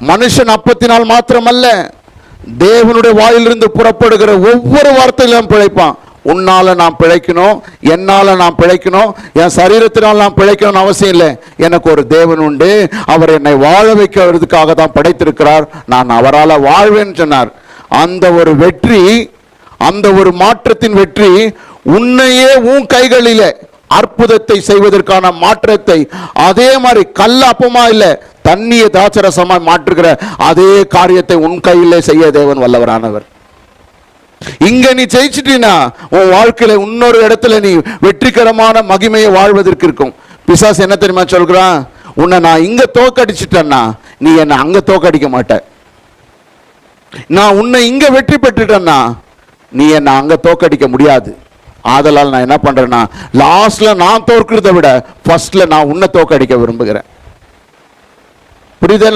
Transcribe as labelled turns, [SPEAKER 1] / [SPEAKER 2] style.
[SPEAKER 1] மனுஷன் அப்பத்தினால் மாத்திரமல்ல, தேவனுடைய வாயிலிருந்து புறப்படுகிற ஒவ்வொரு வார்த்தையிலும் பிழைப்பான். உன்னால நான் பிழைக்கணும், என்னால நான் பிழைக்கணும், என் சரீரத்தினால் நான் பிழைக்கணும்னு அவசியம் இல்லை. எனக்கு ஒரு தேவன் உண்டு, அவர் என்னை வாழ வைக்கிறதுக்காக தான் படைத்திருக்கிறார், நான் அவரால் வாழ்வேன்னு சொன்னார். அந்த ஒரு வெற்றி, அந்த ஒரு மாற்றத்தின் வெற்றி உன்னையே உன் கைகளிலே அற்புதத்தை செய்வதற்கான மாற்றத்தை, அதே மாதிரி கல்லாப்பமா இல்ல தண்ணியை தாட்சரசமாய் மாற்றுகிற அதே காரியத்தை உன் கையிலே செய்ய தேவன் வல்லவரானவர். இங்க நீ ஜெயிச்சிட்டீனா உன் வாழ்க்கையில இன்னொரு இடத்துல நீ வெற்றிகரமான மகிமையை வாழ்வதற்கு இருக்கும். பிசாசு என்ன தெரியுமா சொல்கிறான்? உன்னை நான் இங்க தோக்கடிச்சிட்டேன்னா நீ என்ன அங்க தோக்கடிக்க மாட்ட. நான் உன்னை இங்க வெற்றி பெற்றுட்டேன்னா நீ என்ன அங்க தோக்கடிக்க முடியாது. ஆதலால் நான் என்ன பண்றேன்னா, லாஸ்ட்ல நான் தோற்கிறத விட ஃபர்ஸ்ட்ல நான் உன்னை தோக்கடிக்க விரும்புகிறேன். புரியுதா?